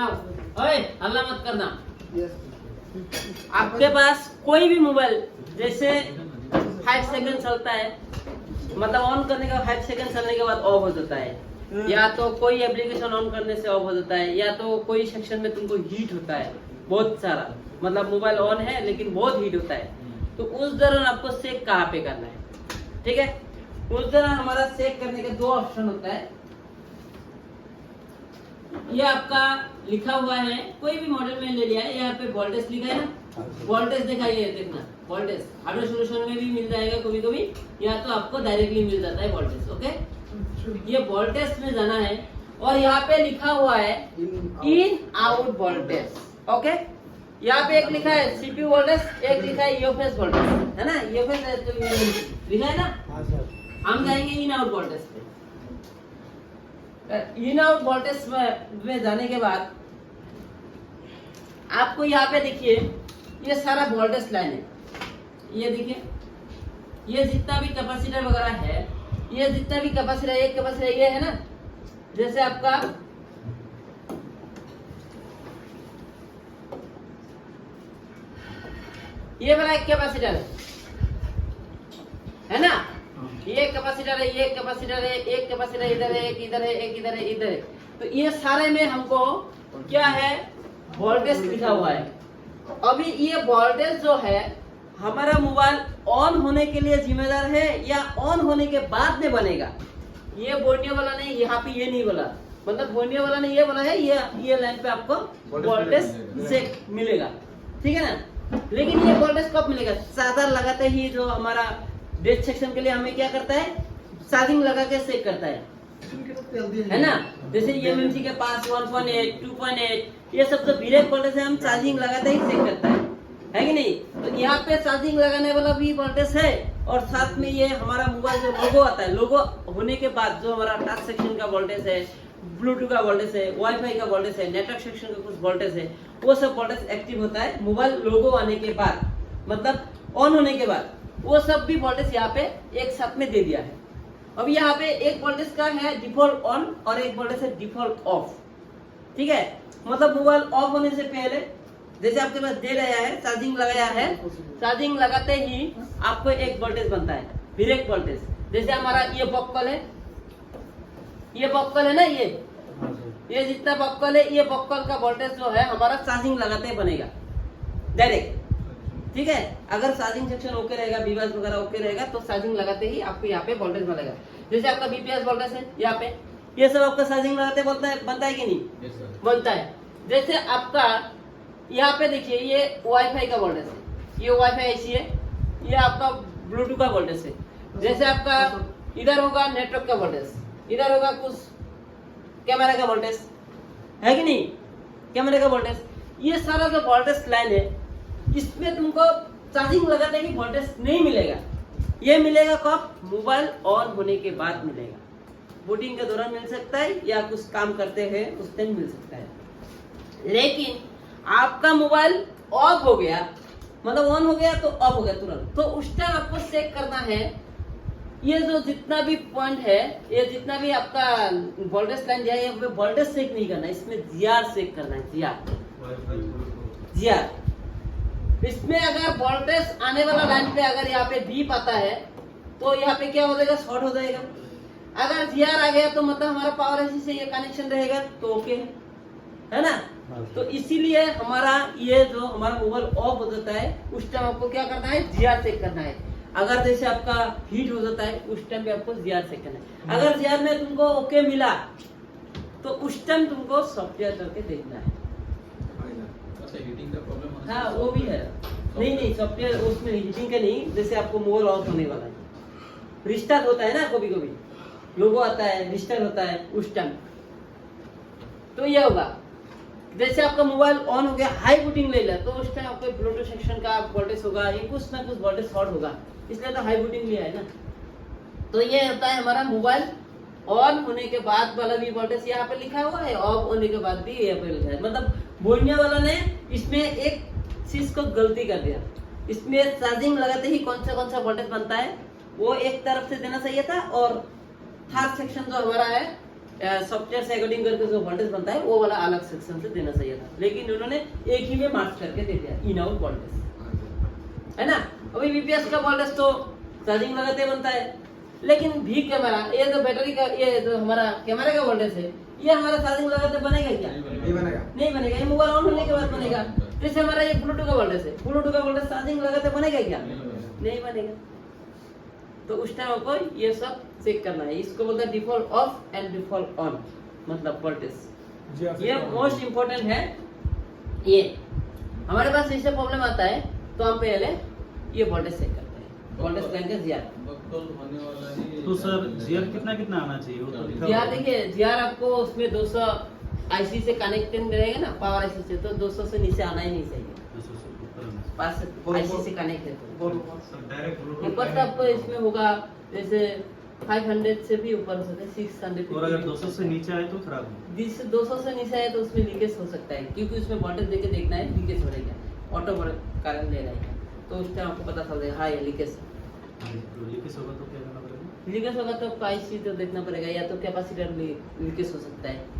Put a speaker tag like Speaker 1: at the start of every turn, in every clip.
Speaker 1: सुनाओ, ओए हल्ला मत करना। आपके पास कोई भी मोबाइल जैसे 5 सेकंड चलता है, मतलब ऑन करने का 5 सेकंड चलने के बाद ऑफ हो जाता है, या तो कोई एप्लीकेशन ऑन करने से ऑफ हो जाता है, या तो कोई सेक्शन में तुमको हीट होता है बहुत सारा, मतलब मोबाइल ऑन है लेकिन बहुत हीट होता है, तो उस दौरान आपको सेक कहाँ पे करना है, ठीक है। उस दौरान हमारा सेक करने का 2 ऑप्शन होता है। ये आपका लिखा हुआ है, कोई भी मॉडल में ले लिया है, यहाँ पे वोल्टेज लिखा है ना, वोल्टेज दिखाइए, देखना वोल्टेज हार्डवेयर सॉल्यूशन में भी मिल जाएगा कभी कभी, या तो आपको डायरेक्टली मिल जाता है वोल्टेज। ओके, ये वोल्टेज में जाना है और यहाँ पे लिखा हुआ है इन आउट वोल्टेज। ओके, यहाँ पे एक लिखा है सीपीयू वोल्टेज, एक लिखा है ईओएफएस वोल्टेज, है ना, ईओएफएस तो लिखा है ना। हम जाएंगे इन आउट वोल्टेज पे। इन आउट वोल्टेज में जाने के बाद आपको यहाँ पे देखिए ये सारा वोल्टेज लाइन है, ये देखिए, ये जितना भी कैपेसिटर वगैरह है, ये जितना भी कैपेसिटर, एक कैपेसिटर ये है ना, जैसे आपका ये वाला एक कैपेसिटर है ना, ये कैपेसिटर है, ये कैपेसिटर है, एक कैपेसिटर इधर है, एक इधर है, एक इधर है, इधर है, तो ये सारे में हमको क्या है वोल्टेज लिखा हुआ है। अभी ये वोल्टेज जो है हमारा मोबाइल ऑन होने के लिए जिम्मेदार है या ऑन होने के बाद में बनेगा, ये बोलने वाला नहीं, यहाँ पे ये नहीं बोला, मतलब बोलने वाला ने ये बोला है ये लाइन पे आपको वोल्टेज से मिलेगा, ठीक है ना। लेकिन ये वोल्टेज कब मिलेगा, चार्जर लगाते ही जो हमारा डेट सेक्शन के लिए हमें क्या करता है, चार्जिंग लगा के सेट करता है ना। जैसे एमएमसी के पास 1.8, 2.8 ये सब जो वीरेक वोल्टेज है, हम चार्जिंग लगाते ही सेट करता है कि नहीं। तो यहाँ पे चार्जिंग लगाने वाला भी वोल्टेज है, और साथ में ये हमारा मोबाइल जो लोगो आता है, लोगो होने के बाद जो हमारा टच सेक्शन का वोल्टेज है, ब्लूटूथ का वोल्टेज है, वाईफाई का वोल्टेज है, नेटवर्क सेक्शन का कुछ वोल्टेज है, वो सब वोल्टेज एक्टिव होता है मोबाइल लोगो आने के बाद, मतलब ऑन होने के बाद, वो सब भी वोल्टेज यहाँ पे एक साथ में दे दिया है। अब यहाँ पे एक वोल्टेज का है डिफॉल्ट ऑन और एक वोल्टेज है डिफॉल्ट ऑफ, ठीक है। मतलब मोबाइल ऑफ होने से पहले जैसे आपके पास दे रहा है, चार्जिंग लगाया है, चार्जिंग लगाते ही आपको एक वोल्टेज बनता है, डायरेक्ट वोल्टेज। जैसे हमारा ये बॉक्कल है, ये बॉक्कल है ना, ये जितना बॉक्कल है, ये बॉक्कल का वोल्टेज जो है हमारा चार्जिंग लगाते ही बनेगा डायरेक्ट, ठीक है। अगर चार्जिंग सेक्शन ओके रहेगा, बीवास वगैरह ओके रहेगा, तो चार्जिंग लगाते ही आपको यहाँ पे वोल्टेज बनेगा। जैसे आपका बीपीएस वोल्टेज है यहाँ पे, ये सब आपका चार्जिंग लगाते बनता है कि नहीं? बनता है। जैसे आपका यहाँ पे देखिए ये वाईफाई का वोल्टेज है, ये वाईफाई ऐसी है, ये आपका ब्लूटूथ का वोल्टेज है। जैसे आपका इधर होगा नेटवर्क का वोल्टेज, इधर होगा कुछ कैमरा का वोल्टेज, है कि नहीं, कैमरे का वोल्टेज। ये सारा जो वोल्टेज लाइन है, इसमें तुमको चार्जिंग लगाते ही वोल्टेज नहीं मिलेगा, ये मिलेगा कब, मोबाइल ऑन होने के बाद मिलेगा। बूटिंग के दौरान मिल सकता है या कुछ काम करते हैं उस टाइम मिल सकता है। लेकिन आपका मोबाइल ऑफ हो गया, मतलब ऑन हो गया तो ऑफ हो गया तुरंत, तो उस टाइम आपको चेक करना है ये जो जितना भी पॉइंट है, ये जितना भी आपका वोल्टेज लाइन दिया है, ये वोल्टेज चेक नहीं करना है, इसमें जीआर चेक करना है, जीआर। इसमें अगर वोल्टेज आने वाला लाइन पे अगर यहाँ पे डीप आता है तो यहाँ पे क्या हो जाएगा, शॉर्ट हो जाएगा। अगर जीआर आ गया तो मतलब हमारा पावर एसी से ये कनेक्शन रहेगा तो ओके है ना। तो इसीलिए हमारा ये जो हमारा मोबाइल ऑफ हो जाता है उस टाइम आपको क्या करना है, जीआर चेक करना है। अगर जैसे आपका हीट हो जाता है उस टाइम पे आपको जीआर चेक करना है। अगर जीआर में तुमको ओके मिला तो उस टाइम तुमको सॉफ्टवेयर करके देखना है। हाँ वो भी है, नहीं सॉफ्टवेयर उसमें हीटिंग का नहीं, जैसे आपको मोबाइल ऑफ होने वाला है, रिस्टार्ट होता है ना, कभी कभी लोगो आता है, रिस्टार्ट होता है उस टाइम, तो ये होगा। जैसे आपका मोबाइल ऑन हो गया, हाई बूटिंग ले लिया, तो उस टाइम आपको ब्लूटूथ सेक्शन का वोल्टेज होगा, ये कुछ ना कुछ वोल्टेज शॉर्ट होगा, इसलिए तो हाई बूटिंग लिया है ना। तो ये होता है हमारा मोबाइल ऑन होने के बाद वाला भी वोल्टेज यहाँ पे लिखा हुआ है, ऑफ होने के बाद भी यहाँ पे लिखा है। मतलब बोलने वाला ने इसमें एक चीज को गलती कर दिया, इसमें चार्जिंग लगाते ही कौन सा वोल्टेज बनता है वो एक तरफ से देना चाहिए था, और थर्ड सेक्शन जो हमारा है सॉफ्टवेयर से अकॉर्डिंग करके जो वोल्टेज बनता है वो वाला अलग सेक्शन से देना चाहिए था, लेकिन उन्होंने एक ही में मार्च करके दे दिया इन आउट वोल्टेज, है ना। अभी बीपीएस का वोल्टेज तो चार्जिंग लगाते बनता है, लेकिन भी कैमरा, ये जो बैटरी का, ये जो हमारा कैमरा का वोल्टेज है, ये हमारा चार्जिंग लगाते बनेगा क्या? नहीं बनेगा। ये मोबाइल ऑन होने के बाद बनेगा। जैसे हमारा ये ब्लूटूथ का वोल्टेज है, ब्लूटूथ का वोल्टेज चार्जिंग लगाते बनेगा क्या? नहीं बनेगा। तो उस टाइम आपको ये सब चेक करना है। इसको बोलते हैं default of and default on, मतलब वोल्टेज। ये मोस्ट इम्पोर्टेंट है। ये हमारे पास ऐसे प्रॉब्लम आता है तो हम पहले ये वोल्टेज चेक करते हैं। वोल्टेज प्लान का जीआर,
Speaker 2: तो सर जीआर कितना आना चाहिए? वो तो लिखा
Speaker 1: जीआर
Speaker 2: हुआ है।
Speaker 1: देखिए, जीआर आपको उसमें 200 आईसी से कनेक्टेड रहेगा ना, पावर आईसी से, तो 200 से नीचे आना ही नहीं चाहिए।
Speaker 2: 200 से ऊपर आना चाहिए।
Speaker 1: पास आईसी से कनेक्ट है तो
Speaker 2: डायरेक्ट
Speaker 1: ऊपर तक इसमें होगा, जैसे 500 से भी ऊपर हो सकता है, 600।
Speaker 2: और अगर 200 से नीचे आए तो खराब हो।
Speaker 1: 200 से नीचे आए तो उसमें लीकेज हो सकता है, क्योंकि उसमें वोल्टेज देके देखना है लीकेज हो रही है, ऑटो करंट ले रहा है, तो उस टाइम आपको पता चल जाएगा हाँ ये लीकेज।
Speaker 2: लीकेज होगा तो क्या करना पड़ेगा?
Speaker 1: लीकेज होगा तो आईसी तो देखना पड़ेगा, या तो कैपेसिटर लीकेज हो सकता है।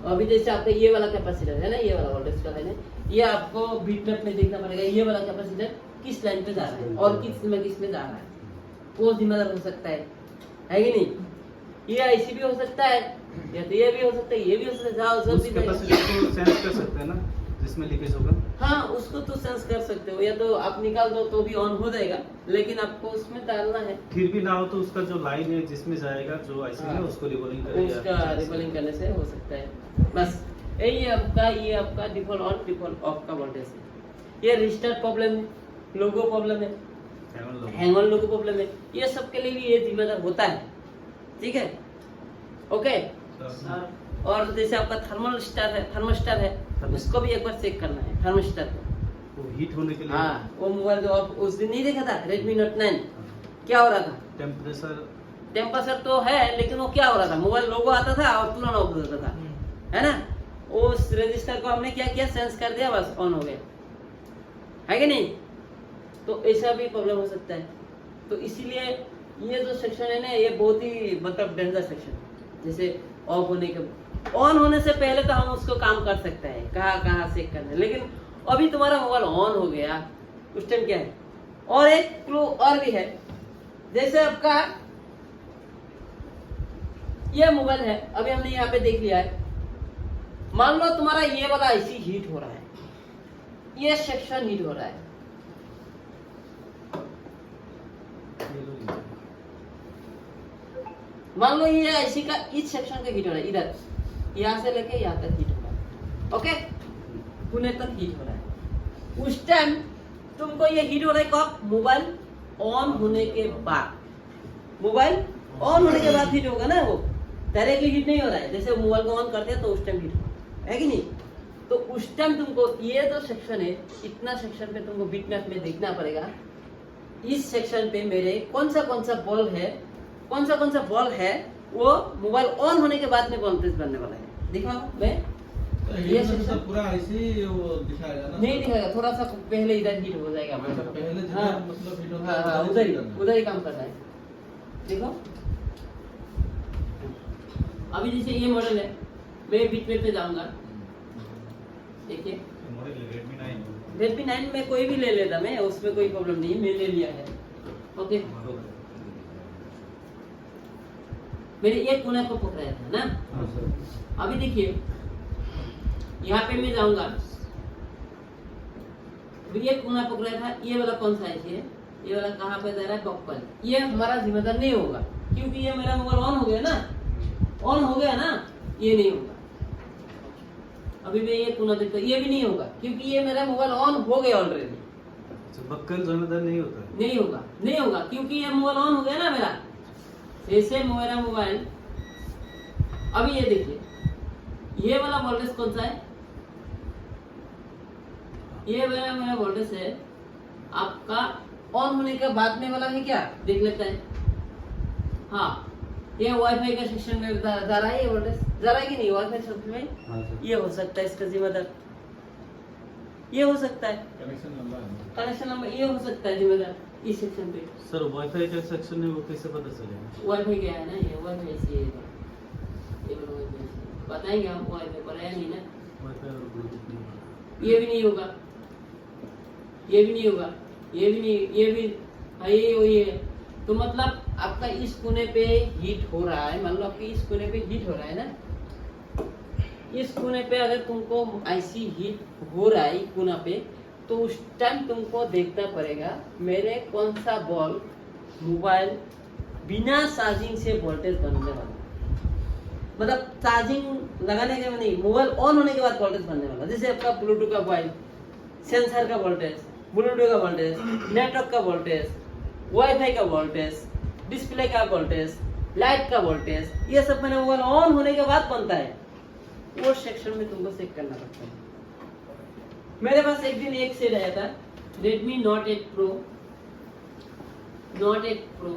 Speaker 1: अभी जैसे आपका ये वाला कैपेसिटर है ना, ये वाला वोल्टेज का है ना, ये आपको बीट मैप में देखना पड़ेगा ये वाला कैपेसिटर किस लाइन पे जा रहा है और किस में जा रहा है, वो जिम्मेदार हो सकता है कि नहीं। ये आईसी भी हो सकता है, या तो ये भी हो सकता है, ये भी हो सकता है, जाओ सब
Speaker 2: उस
Speaker 1: भी
Speaker 2: कैपेसिटर को सेंस कर सकते हैं ना जिसमें लीकेज होगा?
Speaker 1: हाँ, उसको तो सेंस कर सकते हो, या तो आप निकाल दो तो भी ऑन हो जाएगा, लेकिन आपको उसमें डालना है।
Speaker 2: फिर भी ना हो तो उसका जो लाइन है जिसमें जाएगा जो आईसी है उसको रिबलिंग करेगा,
Speaker 1: उसका रिबलिंग करने से हो सकता है। बस यही ये आपका डिफॉल्ट ऑन डिफॉल्ट ऑफ का वोल्टेज है। ये रजिस्टर प्रॉब्लम, लोगो प्रॉब्लम है, हैंग ऑन लोगो प्रॉब्लम है, ये सब के लिए भी ये जिम्मेदार होता है। ठीक है, ओके। और जैसे आपका थर्मोस्टर है, उसको भी एक बार चेक करना है थर्मोस्टर को।
Speaker 2: वो हीट होने के लिए।
Speaker 1: हाँ, वो मोबाइल जो आप उस दिन नहीं देखा था Redmi Note 9, क्या हो रहा था? टेम्परेचर तो है, लेकिन वो क्या हो रहा था, मोबाइल लोगो आता था और तुरंत ऑफ हो जाता था, है ना। उस रजिस्टर को हमने क्या किया, सेंस कर दिया, बस ऑन हो गया, है कि नहीं। तो ऐसा भी प्रॉब्लम हो सकता है। तो इसीलिए ये जो सेक्शन है ना, ये बहुत ही मतलब डेंजर सेक्शन। जैसे ऑफ होने के, ऑन होने से पहले तो हम उसको काम कर सकते हैं, कहाँ चेक करना है, लेकिन अभी तुम्हारा मोबाइल ऑन हो गया, उस टाइम क्या है। और एक क्लू और भी है, जैसे आपका ये मोबाइल है, अभी हमने यहाँ पे देख लिया है, मान लो तुम्हारा ये वाला आईसी हीट हो रहा है, ये सेक्शन हीट हो रहा है, मान लो ये आईसी का इस सेक्शन का हीट हो रहा है, इधर यहाँ से लेके यहाँ तक हीट हो रहा है, ओके, पुणे तक हीट हो रहा है। उस टाइम तुमको ये हीट हो रहा है कब, मोबाइल ऑन होने के बाद। मोबाइल ऑन होने के बाद हीट होगा ना, वो डायरेक्टली हीट नहीं हो रहा है। जैसे मोबाइल को ऑन करते हैं तो उस टाइम हीट है कि नहीं। तो उस टाइम तुमको ये जो सेक्शन है, इतना सेक्शन पे तुमको बीट मैप में देखना पड़ेगा, इस सेक्शन पे मेरे कौन सा बॉल है, कौन सा बॉल है, वो मोबाइल ऑन होने के बाद में वोल्टेज बनने वाला है। दिखाओ मैं ये सेक्शन
Speaker 3: पूरा ऐसे वो दिखाएगा ना,
Speaker 1: नहीं दिखाएगा, थोड़ा सा पहले इधर हीट हो जाएगा,
Speaker 3: पहले
Speaker 1: हाँ,
Speaker 3: मतलब हीट होता
Speaker 1: हाँ,
Speaker 3: है,
Speaker 1: हाँ, उधर ही काम कर रहा है। देखो अभी जैसे ये मॉडल है, मैं बीट मैप पे जाऊंगा, देखिए Redmi 9 में कोई भी ले लेता मैं, उसमें कोई प्रॉब्लम नहीं, मैं ले लिया है, ओके। मेरे एक कोने को पकड़ाया था ना। अभी देखिए यहाँ पे मैं जाऊंगा, ये कोना पकड़ा था, ये वाला कौन सा है, ये वाला कहाँ पे जा रहा है, बॉक्स, ये हमारा जिम्मेदार नहीं होगा, क्योंकि ये मेरा मोबाइल ऑन हो गया ना, ऑन हो गया ना, ये नहीं होगा। अभी मैं ये कोना देखता, ये भी नहीं होगा, क्योंकि ये मेरा मोबाइल ऑन हो गया ऑलरेडी।
Speaker 2: बक्कल जिम्मेदार नहीं होता,
Speaker 1: नहीं होगा, क्योंकि ये मोबाइल ऑन हो गया ना मेरा। जैसे मेरा मोबाइल, अभी ये देखिए, ये वाला वोल्टेज कौन सा है, ये मेरा वोल्टेज है आपका ऑन होने के बाद में वाला है, क्या देख लेते हैं। हाँ, ये वाईफाई का सेक्शन में जा रहा है, ये वोल्टेज जा रहा है कि नहीं, वाईफाई सेक्शन में। ये हो सकता है इसका जिम्मेदार, ये हो सकता है कनेक्शन नंबर, ये हो सकता है जिम्मेदार इस सेक्शन पे।
Speaker 2: सर वाईफाई का सेक्शन है, वो कैसे पता चलेगा?
Speaker 1: वाईफाई क्या है ना, ये वाईफाई से ये बताएंगे हम, वॉलपेपर है नहीं ना,
Speaker 2: वाईफाई और ब्लूटूथ नहीं होगा।
Speaker 1: ये भी नहीं होगा, ये भी नहीं होगा, ये भी नहीं, ये भी वही है। तो मतलब आपका इस कोने पे हीट हो रहा है, मान लो आपके इस कोने पे हीट हो रहा है ना, इस कोने पे अगर तुमको ऐसी हीट हो रहा है कोना पे, तो उस टाइम तुमको देखना पड़ेगा मेरे कौन सा बॉल मोबाइल बिना चार्जिंग से वोल्टेज बनने वाला, मतलब चार्जिंग लगाने के बाद नहीं, मोबाइल ऑन होने के बाद वोल्टेज बनने वाला। जैसे आपका ब्लूटूथ का मोबाइल, सेंसर का वोल्टेज, ब्लूटूथ का वोल्टेज, नेटवर्क का वोल्टेज, वाईफाई का वोल्टेज, डिस्प्ले का वोल्टेज, लाइट का वोल्टेज, ये सब मैंने मोबाइल ऑन होने के बाद बनता है। वो सेक्शन में तुमको चेक करना पड़ता है। मेरे पास एक दिन एक सेट आया था, Redmi Note 8 Pro, Note 8 Pro